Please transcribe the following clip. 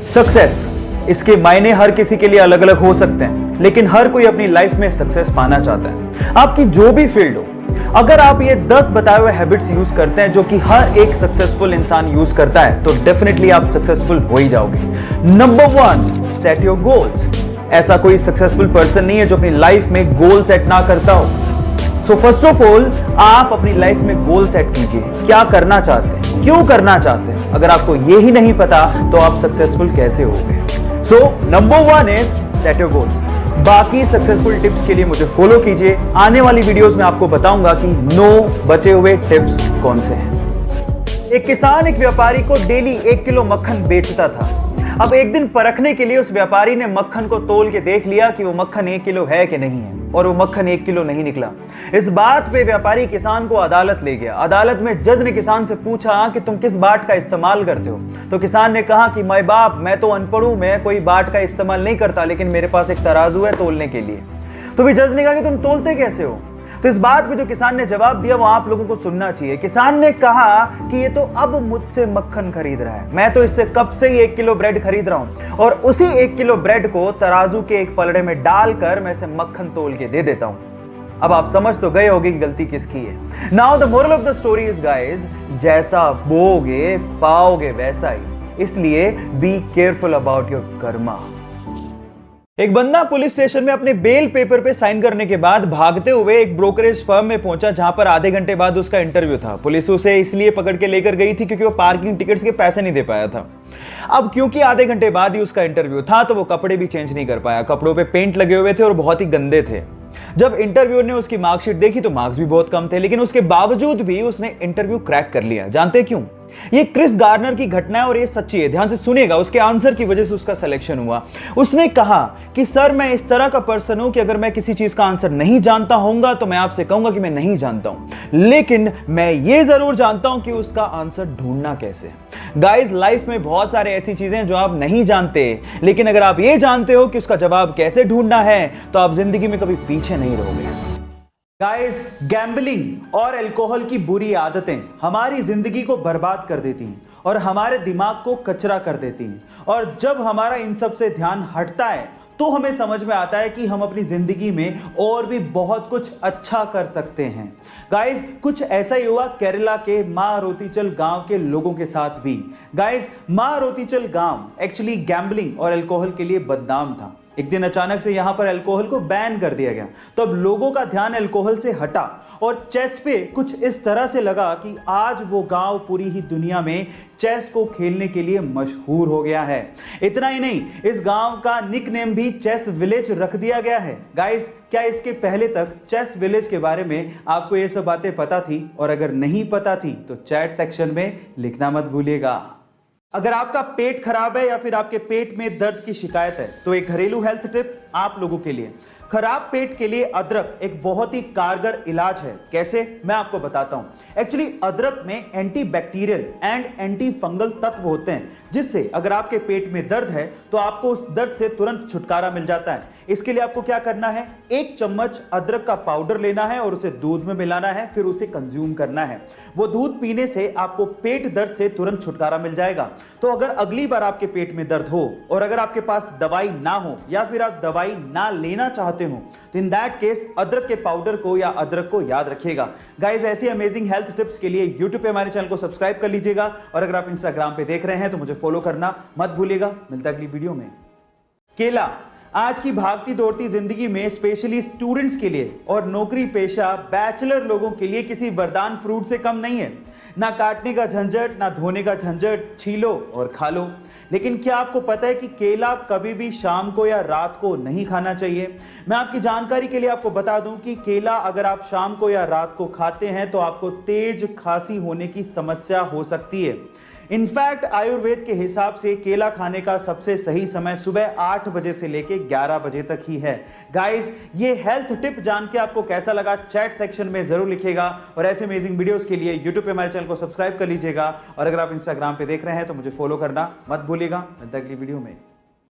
Success, इसके मायने हर किसी के लिए अलग अलग हो सकते हैं, लेकिन हर कोई अपनी लाइफ में सक्सेस पाना चाहता है। आपकी जो भी फील्ड हो, अगर आप ये 10 बताए हुए हैबिट्स यूज करते हैं जो कि हर एक सक्सेसफुल इंसान यूज करता है, तो डेफिनेटली आप सक्सेसफुल हो ही जाओगे। Number 1, set your goals. ऐसा कोई सक्सेसफुल पर्सन नहीं है जो अपनी लाइफ में गोल सेट ना करता हो। सो फर्स्ट ऑफ ऑल, आप अपनी लाइफ में गोल सेट कीजिए। क्या करना चाहते हैं, क्यों करना चाहते हैं। अगर आपको ये ही नहीं पता तो आप सक्सेसफुल कैसे होगे। So number 1 is set your goals. बाकी सक्सेसफुल टिप्स के लिए मुझे फॉलो कीजिए। आने वाली वीडियोस में आपको बताऊंगा कि 9 बचे हुए टिप्स कौन से हैं। एक किसान एक व्यापारी को डेली 1 किलो मक्खन बेचता था। अब एक दिन परखने के लिए उस व्यापारी ने मक्खन को तोल के देख लिया कि वो मक्खन 1 किलो है कि नहीं है, और वो मक्खन 1 किलो नहीं निकला। इस बात पे व्यापारी किसान को अदालत ले गया। अदालत में जज ने किसान से पूछा कि तुम किस बाट का इस्तेमाल करते हो। तो किसान ने कहा कि माय बाप, मैं तो अनपढ़ हूं, मैं कोई बाट का इस्तेमाल नहीं करता, लेकिन मेरे पास एक तराजू है तोलने के लिए। तो भी जज ने कहा कि तुम तोलते कैसे हो। तो इस बात पे जो किसान ने जवाब दिया वो आप लोगों को सुनना चाहिए। किसान ने कहा कि ये तो अब मुझसे मक्खन खरीद रहा है, मैं तो इससे कब से ही 1 किलो ब्रेड खरीद रहा हूं, और उसी 1 किलो ब्रेड को तराजू के एक पलड़े में डालकर मैं इसे मक्खन तोल के दे देता हूं। अब आप समझ तो गए होंगे कि गलती किसकी है। Now the moral of the story is guys, जैसा बोओगे पाओगे वैसा ही, इसलिए be careful about your Karma. एक बंदा पुलिस स्टेशन में अपने बेल पेपर पे साइन करने के बाद भागते हुए एक ब्रोकरेज फर्म में पहुंचा, जहां पर आधे घंटे बाद उसका इंटरव्यू था। पुलिस उसे इसलिए पकड़ के लेकर गई थी क्योंकि वो पार्किंग टिकट्स के पैसे नहीं दे पाया था। अब क्योंकि आधे घंटे बाद ही उसका इंटरव्यू था, तो वो कपड़े भी चेंज नहीं कर पाया। कपड़ों पे पेंट लगे हुए थे और बहुत ही गंदे थे। जब इंटरव्यूअर ने उसकी मार्कशीट देखी तो मार्क्स भी बहुत कम थे, लेकिन उसके बावजूद भी उसने इंटरव्यू क्रैक कर लिया। जानते क्यों? ये क्रिस गार्नर की घटना है और ये सच्ची है। ध्यान से सुनिएगा, उसके आंसर की वजह से उसका सिलेक्शन हुआ। उसने कहा कि सर, मैं इस तरह का पर्सन हूं कि अगर मैं किसी चीज का आंसर नहीं जानता होऊंगा तो मैं आपसे कहूंगा कि मैं नहीं जानता हूं, लेकिन मैं ये जरूर जानता हूं कि उसका आंसर ढूंढना कैसे। गाइस, लाइफ में बहुत सारे ऐसी चीजें हैं जो आप नहीं जानते, लेकिन अगर आप ये जानते हो कि उसका जवाब कैसे ढूंढना है तो आप जिंदगी में कभी पीछे नहीं रहोगे। गाइस, गैम्बलिंग और अल्कोहल की बुरी आदतें हमारी जिंदगी को बर्बाद कर देती हैं और हमारे दिमाग को कचरा कर देती हैं। और जब हमारा इन सब से ध्यान हटता है तो हमें समझ में आता है कि हम अपनी जिंदगी में और भी बहुत कुछ अच्छा कर सकते हैं। गाइस, कुछ ऐसा ही हुआ केरला के माँ रोतीचल गांव के लोगों के साथ भी। गाइस, माँ रोतीचल गांव एक्चुअली गैम्बलिंग और अल्कोहल के लिए बदनाम था। एक दिन अचानक से यहां पर अल्कोहल को बैन कर दिया गया, तो अब लोगों का ध्यान अल्कोहल से हटा और चेस पे कुछ इस तरह से लगा कि आज वो गांव पूरी ही दुनिया में चेस को खेलने के लिए मशहूर हो गया है। इतना ही नहीं, इस गांव का निकनेम भी चेस विलेज रख दिया गया है। गाइस, क्या इसके पहले तक चेस विलेज के बारे में आपको ये सब बातें पता थी? और अगर नहीं पता थी तो चैट सेक्शन में लिखना मत भूलिएगा। अगर आपका पेट खराब है या फिर आपके पेट में दर्द की शिकायत है तो एक घरेलू हेल्थ टिप आप लोगों के लिए। खराब पेट के लिए अदरक एक बहुत ही कारगर इलाज है। कैसे, मैं आपको बताता हूं। एक्चुअली अदरक में anti bacterial and anti fungal तत्व होते हैं, जिससे अगर आपके पेट में दर्द है तो आपको उस दर्द से तुरंत छुटकारा मिल जाता है। इसके लिए आपको क्या करना है, 1 चम्मच अदरक का पाउडर लेना है और उसे दूध में मिलाना है, फिर उसे कंज्यूम करना है। वो दूध पीने से आपको पेट दर्द से तुरंत छुटकारा मिल जाएगा। तो अगर अगली बार आपके पेट में दर्द हो और अगर आपके पास दवाई ना हो या फिर आप दवाई ना लेना चाहते हो, तो इन दैट केस अदरक के पाउडर को या अदरक को याद रखिएगा। गाइस, ऐसी अमेजिंग हेल्थ टिप्स के लिए यूट्यूब पे हमारे चैनल को सब्सक्राइब कर लीजिएगा, और अगर आप इंस्टाग्राम पे देख रहे हैं तो मुझे फॉलो करना मत भूलिएगा। मिलता है अगली वीडियो में। केला आज की भागती दौड़ती जिंदगी में स्पेशली स्टूडेंट्स के लिए और नौकरी पेशा बैचलर लोगों के लिए किसी वरदान फ्रूट से कम नहीं है। ना काटने का झंझट, ना धोने का झंझट, छीलो और खा लो। लेकिन क्या आपको पता है कि केला कभी भी शाम को या रात को नहीं खाना चाहिए? मैं आपकी जानकारी के लिए आपको बता दूं कि केला अगर आप शाम को या रात को खाते हैं तो आपको तेज खांसी होने की समस्या हो सकती है। इनफैक्ट आयुर्वेद के हिसाब से केला खाने का सबसे सही समय सुबह 8 बजे से लेके 11 बजे तक ही है। गाइस, ये हेल्थ टिप जान के आपको कैसा लगा चैट सेक्शन में जरूर लिखिएगा, और ऐसे अमेजिंग वीडियोस के लिए यूट्यूब पे हमारे चैनल को सब्सक्राइब कर लीजिएगा, और अगर आप इंस्टाग्राम पे देख रहे हैं तो मुझे फॉलो करना मत भूलिएगा। मिलता है अगली वीडियो में।